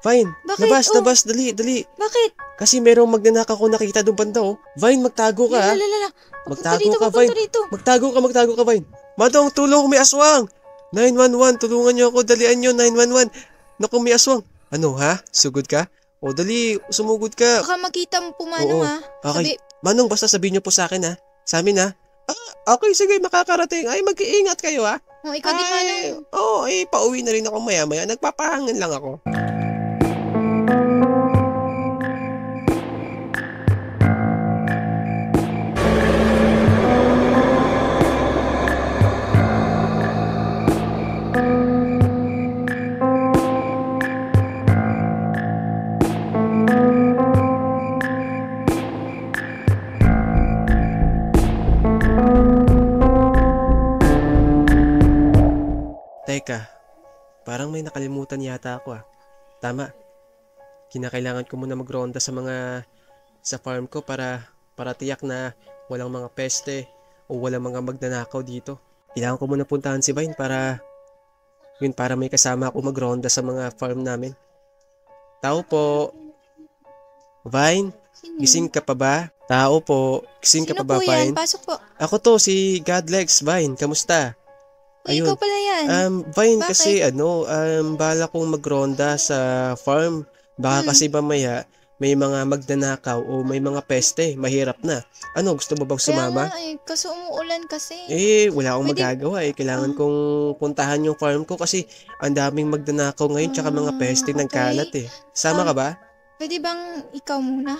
Vine, Bakit? labas, Oh. labas, dali, dali. Bakit? Kasi merong magnanakaw ko nakita doon banda, oh. Vine, magtago ka, ha? Lala. Magtago ka, Vine. Magtago ka, Vine. Madong, tulong, may aswang. 911, tulungan niyo ako, dalian niyo, 911. Naku, may aswang. Ano, ha? Sugod ka? O, dali, sumugod ka. Baka makita mo po, Oo. Manong, ha? Okay. Manong, basta sabihin niyo po sa akin, ha? Sa amin, ha? Okay, sige, makakarating. Ay, mag-iingat kayo, ha? Ikaw din, Manong. Oo, pauwi na rin ako maya-maya. Nagpapahangan lang ako. Teka, parang may nakalimutan yata ako, ah. Tama. Kinakailangan ko muna magronda sa farm ko para tiyak na walang mga peste o walang mga magnanakaw dito. Kailangan ko muna puntahan si Vine para may kasama ako magronda sa mga farm namin. Tao po. Vine, gising ka pa ba? Tao po, gising ka pa ba, Sino po yan? Vine? Pasok po. Ako to, si Godlex. Vine, kamusta? Ayun. Ikaw pala yan. Vine, Bakit? kasi bala kong magronda sa farm. Baka kasi mamaya may mga magnanakaw o may mga peste, mahirap na. Ano, gusto mo bang sumama? Kaya nga, kaso umuulan kasi. Wala akong Pwede- magagawa eh. Kailangan kong puntahan yung farm ko kasi ang daming magnanakaw ngayon tsaka mga peste okay. nagkalat eh. Sama ka ba? Pwede bang ikaw muna?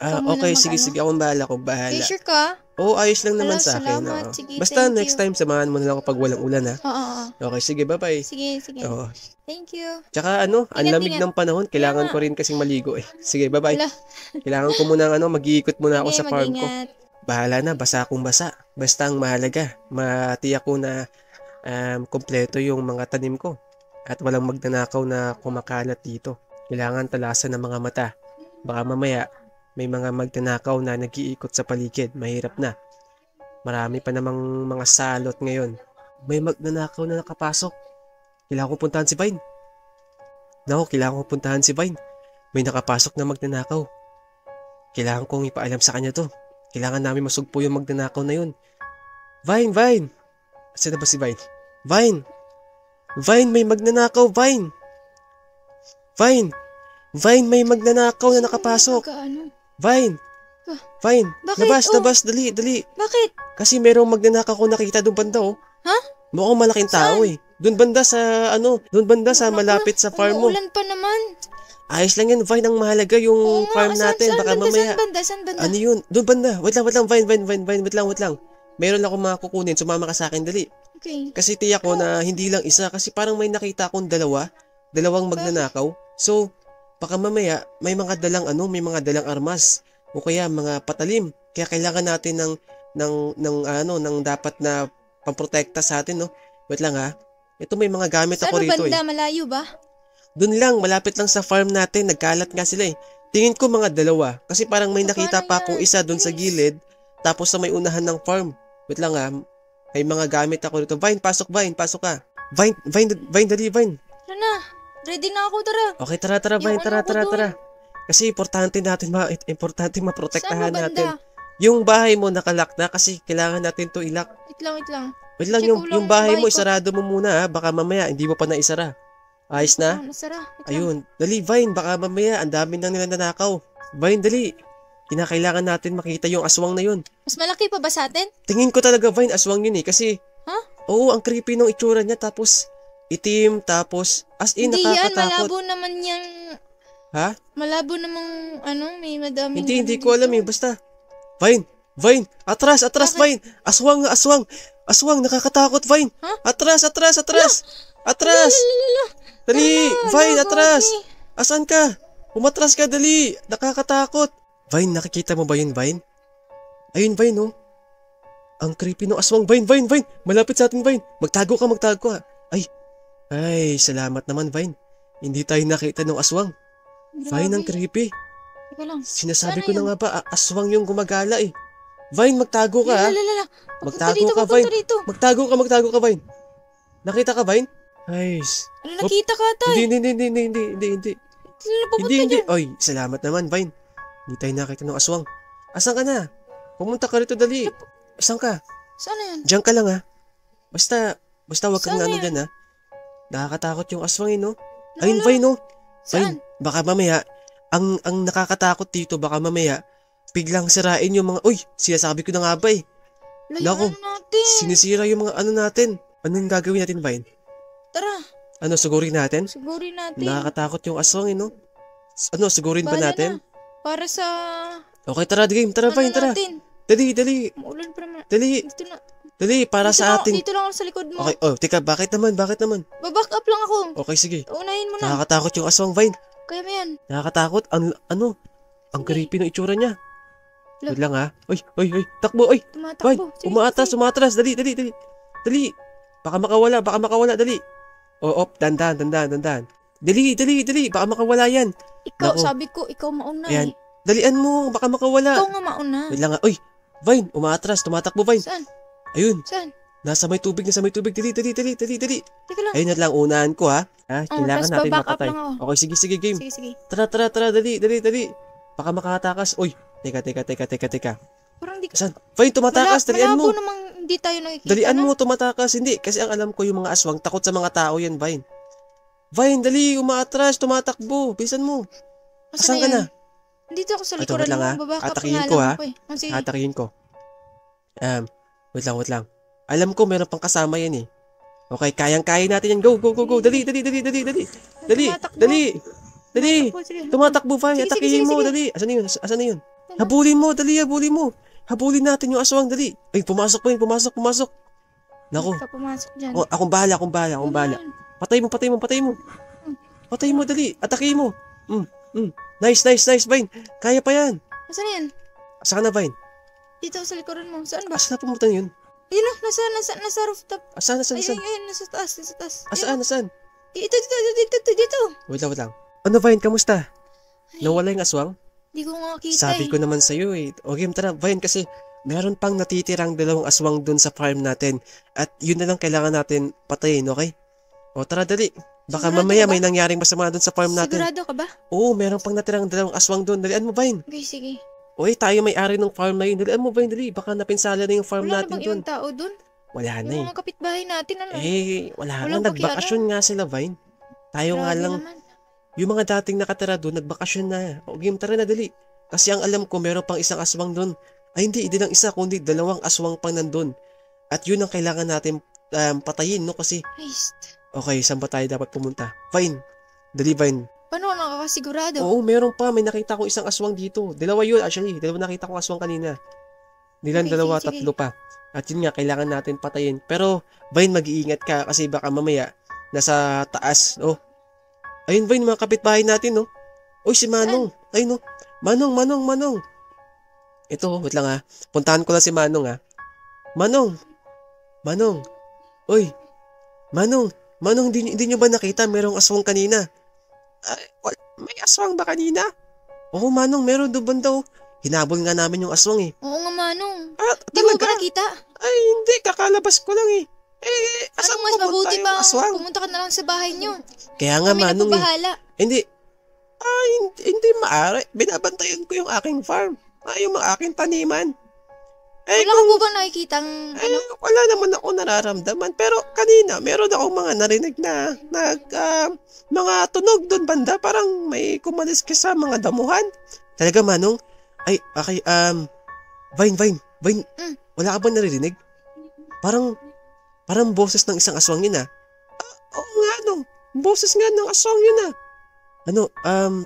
Ikaw muna Okay, sige, akong bahala. Okay, sure ka? Oo, ayos lang naman Hala, sa akin. salamat. Oo. Sige, Basta thank next you. time, samahan mo na lang ako pag walang ulan, ha? Oo. Okay, sige, bye-bye. Sige. Oo. Thank you. Tsaka ang lamig Ingat. ng panahon, kailangan Kaya ko rin kasing maligo eh. Sige, bye-bye. Hala. Kailangan ko muna mag-iikot muna ako Sige, sa farm ko. mag-ingat. Bahala na, basa akong basa. Basta ang mahalaga, matiyak ko na kompleto yung mga tanim ko. At walang magnanakaw na kumakalat dito. Kailangan talasan ng mga mata. Baka mamaya, may mga magnanakaw na nag-iikot sa paligid. Mahirap na. Marami pa namang mga salot ngayon. May magnanakaw na nakapasok. Kailangan ko puntahan si Vine. Kailangan ko puntahan si Vine. May nakapasok na magnanakaw. Kailangan kong ipaalam sa kanya to. Kailangan namin masugpo yung magnanakaw na yun. Vine! Saan na ba si Vine? Vine, may magnanakaw, Vine! Vine, may magnanakaw na nakapasok. Vine! Bakit? Labas, dali. Bakit? Kasi merong magnanakaw ko nakita doon banda, oh. Ha? Mukhang malaking tao eh. Doon banda sa malapit sa farm mo. Umuulan pa naman. Ayos lang yan, Vine. Ang mahalaga yung Oo nga, farm natin. Baka mamaya. Saan banda? Ano yun? Doon banda. Wait lang, Vine. Wait lang. Meron ako mga kukunin. Sumama ka sa akin, dali. Okay. Kasi tiyak ko na hindi lang isa. Kasi parang may nakita akong dalawang magnanakaw. So, baka mamaya may mga dalang armas. O kaya mga patalim. Kaya kailangan natin ng dapat na pamprotekta sa atin, no? Wait lang ha. Ito may mga gamit ako rito banda? eh. Malayo ba? Doon lang, malapit lang sa farm natin. Nagkalat nga sila eh. Tingin ko mga dalawa. Kasi parang may nakita pa akong isa doon sa gilid. Tapos sa may unahan ng farm. Wait lang ha. May mga gamit ako rito. Vine, pasok ka. Vine, dali, Vine. Tara na. Ready na ako, tara. Okay, tara, Vine, tara. Kasi importante maprotektahan Saan ba natin. banda? Yung bahay mo nakalak na kasi kailangan natin to ilak. Wait lang. Wait lang, Check ko lang yung bahay mo, ko. isarado mo muna ha. Baka mamaya, hindi mo pa naisara. Ayos na? Nasara. Wait lang. Ayun. Dali, Vine, baka mamaya, ang dami nang nila nanakaw. Vine, dali. Kinakailangan natin makita yung aswang na yun. Mas malaki pa ba sa atin? Tingin ko talaga, Vine, aswang yun eh. Kasi, oo, ang creepy ng itsura niya. Tapos, itim, tapos, as in, Hindi yan, nakakatakot. malabo naman yung... Ha? Malabo namang, may madaming... Hindi ko alam eh. Basta, Vine, atras, Bakit? Vine. Aswang, nakakatakot, Vine. Ha? Atras. Dali, Vine, atras. Asan ka? Umatras ka, dali. Nakakatakot. Vine, nakikita mo ba yun, Vine? Ayun, Vine, oh. Ang creepy ng aswang. Vine. Malapit sa atin, Vine. Magtago ka. Ay, salamat naman, Vine. Hindi tayo nakita ng aswang. Vine, ang creepy. Teka lang. Sinasabi Sana ko na nga ba, aswang yung gumagala eh. Vine, magtago ka ha. Magtago ka, Vine. Magtago ka, Vine. Nakita ka, Vine? Ay, Nakita ka, tay. hindi. Saan na pupunta Hindi. dyan? Oy, salamat naman, Vine. Hindi tayo nakita ng aswang. Asan ka na? Pumunta ka rito, dali. Asan ka? Saan na yan? Diyan ka lang, ha? Basta wag kang Saan ano yan? dyan, ha? Nakakatakot yung aswang, no? Ayun, Nawala. Vine, no? Saan? Vine, baka mamaya, ang nakakatakot dito, baka mamaya, biglang sirain yung mga, uy, sinasabi ko na nga ba, eh. Naku, Layuan natin. sinisira yung mga ano natin. Anong gagawin natin, Vine? Tara, Ano, sugurin natin? sigurin natin. Nakakatakot yung aswang, eh, no? Ano, sugurin ba Bahala natin? na. Para sa... Okay, tara, game. Tara, ano Vine, tara. natin. Dali. Maulan pa naman. Dali, Dito na. para Dito sa lang, ating... Dito lang ako sa likod mo. Okay, teka, bakit naman? Baback up lang ako. Okay, sige. Unahin mo na. Nakakatakot yung aswang, Vine. Kaya mo yan. Nakakatakot. Ang creepy ng itsura niya. Look. Wait lang, ha? Uy, takbo, uy. Vine, Tumatakbo. Sige, sige. umatras. Dali. Dali. Baka makawala, dali. Dandan. Dali. Baka makawala yan. Ikaw, Naku. sabi ko, ikaw mauna Ayan. eh. Dalian mo, baka makawala. Ikaw nga mauna. Wait lang, ha? Uy, Vine, umatras. Tumatakbo, Vine. Saan? Ayun. Saan? Nasa may tubig. Dali. Teka lang. Ayun na lang, unahan ko, ha? Kailangan tas natin baback up mapatay. lang ako. Okay, sige, game. Sige. Tara, dali. Baka makatakas. Uy, teka. Parang di ko... Saan? Vine, tumatakas. Dalian mo. Malabo namang hindi tayo nakikita. Dalian no? mo, tumatakas. Hindi, kasi ang alam ko yung mga aswang, takot sa mga tao yan, Vine. Vine, dali, umaatras, tumatakbo. Bilisan mo. Asan ka na? Dito ako sa Ito, likuran wait lang, ha? mo. Baback up Atakihin nga ko, lang ha? ako eh. Sige. Hatakihin ko. Wait lang. Alam ko, meron pang kasama yan, eh. Okay, kayang-kaya natin yan. Go. Dali. Tumatakbo. Dali. Sige. Tumatakbo, Vine. Sige, Atakihin sige, mo, sige. dali. Asan na yun? Habulin mo. Habulin natin yung aswang, dali. Ay, pumasok. Naku. Hindi ka pumasok dyan. Akong bahala. Patay mo. Patay mo, dali. Atakihin mo. Nice, Vine. Kaya pa yan. Nasaan yan? Saan ka na, Vine? Dito ako sa likuran mo. Saan ba? Asan na pumunta yun? Ayun na, nasa rooftop. Asan? Ayun, nasa taas. Asan? Dito. Wait lang. Ano, Vine? Kamusta? Nawala yung aswang? Di ko nga kita Sabi ko naman sa'yo, eh. Okay, tara, Vine, kasi meron pang natitirang 2 aswang dun sa farm natin. At yun na lang kailangan natin patayin, okay? Tara, dali. Baka Sigurado mamaya ka ba? may nangyaring masama dun sa farm natin. Sigurado ka ba? Oo, meron pang natirang 2 aswang dun. Dalian mo, Vine. Okay, sige. Tayo may-ari ng farm na yun. Dalian mo, Vine, dali. Baka napinsala na yung farm Wala na natin bang dun. ibang tao dun? Wala na, Yung eh. mga kapitbahay natin, ano? Wala Walang na. Nagbakasyon nga sila, Vine. Tayo nga Grabe lang. naman. Yung mga dating nakatira doon, nagbakasyon na. Game, tara na, dali. Kasi ang alam ko, meron pang isang aswang doon. Ay, hindi lang isa, kundi 2 aswang pang nandun. At yun ang kailangan natin patayin, no? Kasi, Christ. okay, saan ba tayo dapat pumunta? Vine. Dali, Vine. Paano ka nakakasigurado? Oo, meron pa. May nakita ko isang aswang dito. 2 yun, actually. 2 nakita ko aswang kanina. Nilang Okay, 2, sige. 3 pa. At yun nga, kailangan natin patayin. Pero, Vine, mag-iingat ka kasi baka mamaya, nasa taas, oh. Ayun, Vine, mga kapitbahay natin, no? Uy, si Manong. Ayun, no? Manong. Ito, wait lang, ha. Puntahan ko lang si Manong, ha. Manong. Uy. Manong, hindi nyo ba nakita? Merong aswang kanina. May aswang ba kanina? Oo, Manong, meron doon banda, oh. Hinabol nga namin yung aswang, eh. Oo nga, Manong. Di Di mo ba nakita? Ay, hindi. Kakalabas ko lang, eh. Asan Anong mas pumunta mabuti yung pa? aswang? Pumunta ka na lang sa bahay nyo. Kaya nga, Kami na Manong, po eh. bahala. Hindi. Hindi maaari. Binabantayan ko yung aking farm. Yung mga aking taniman. Wala ka po ba nakikitang ano? Wala naman ako nararamdaman. Pero kanina, meron akong mga narinig na mga tunog doon banda. Parang may kumalis ka sa mga damuhan. Talaga, Manong? Ay, okay, Vine. Wala ka ba naririnig? Parang boses ng isang aswang yun, ah. Oo nga, no. Boses nga ng aswang yun, ah.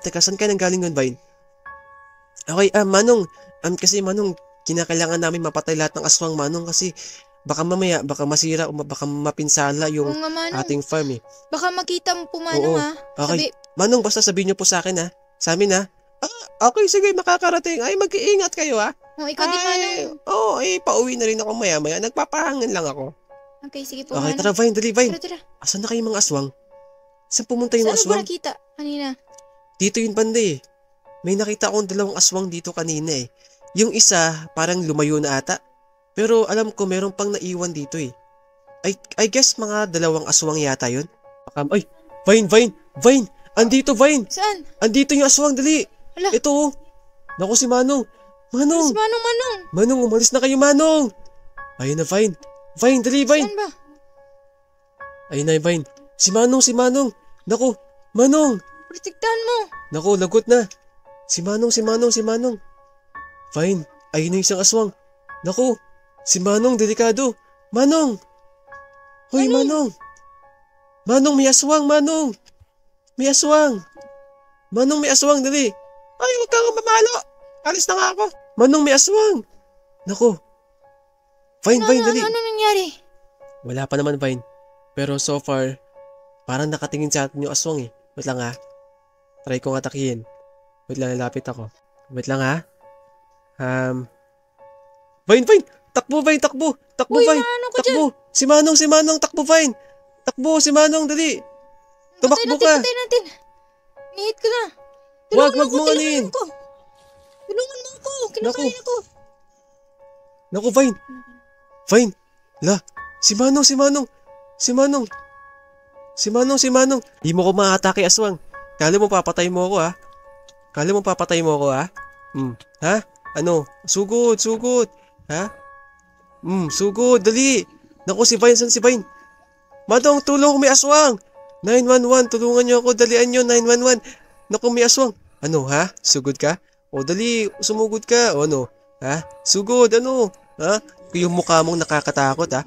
Teka, saan kayo nanggaling yun, Vine? Okay, Manong, kasi Manong, kinakailangan namin mapatay lahat ng aswang, Manong, kasi baka mamaya, baka masira o baka mapinsala Oo yung nga, Manong. ating farm, eh. Baka makita mo po, Manong, Oo. ha? Okay. Manong, basta sabihin niyo po sa akin, ha? Sa amin, ha? Okay, sige, makakarating. Ay, mag-iingat kayo, ha? Ikaw din, Manong. Pauwi na rin ako maya-maya. Nagpapahangin lang ako. Okay, sige po, Okay, Manong. tara, Vine, dali, Vine. Tara. Asan na kayo mga aswang? Saan pumunta yung Saan mo ba aswang? nakita kanina? Dito yung banda, eh. May nakita akong 2 aswang dito kanina, eh. Yung isa, parang lumayo na ata. Pero alam ko, meron pang naiwan dito, eh. I guess mga 2 aswang yata yun. Ay, Vine! Andito, Vine. Saan? Andito yung aswang, dali. Hala. Ito, oh. Naku, si Manong. Manong. Si Manong. Manong, umalis na kayo, Manong. Ayun na, Vine. Vine, dali, Vine. Saan ba? Ayun na, Vine. Si Manong. Naku, Manong. Protektahan mo. Naku, lagot na. Si Manong. Vine, ayun na yung isang aswang. Naku, si Manong, delikado. Manong. Hoy, Manong. Manong, may aswang, Manong. May aswang. Manong, may aswang, dali. Ay, huwag kang mamalo. Alis na nga ako. Manong, may aswang. Naku. Vine, dali. Ano nangyari? Wala pa naman, Vine. Pero so far, parang nakatingin sa atin yung aswang eh. Wait lang ha. Try ko nga takihin. Wait lang, lalapit ako. Wait lang ha. Vine! Takbo, Vine, takbo! Takbo, Uy, Vine! Manong ka Takbo! Si Manong! Takbo, Vine! Takbo, si Manong, dali! Tumakbo ka! Patay natin. Nihit ko na. Wag mo anin! Tulungan mo ako. Kinakain ako. Naku, Vine! Vine! La! Si Manong! Di mo ko maatake, aswang. Kala mo papatay mo ako ha? Ha? Ano? Sugod! Ha? Sugod! Dali! Naku, si Vine! Saan si Vine? Manong, tulong! May aswang! 911! Tulungan niyo ako! Dalian niyo! 911! Naku, may aswang! Ano, ha? Sugod ka? O, dali! Sumugod ka! O, ano? Ha? Sugod! Ano? Ha? Yung mukha mong nakakatakot, ha?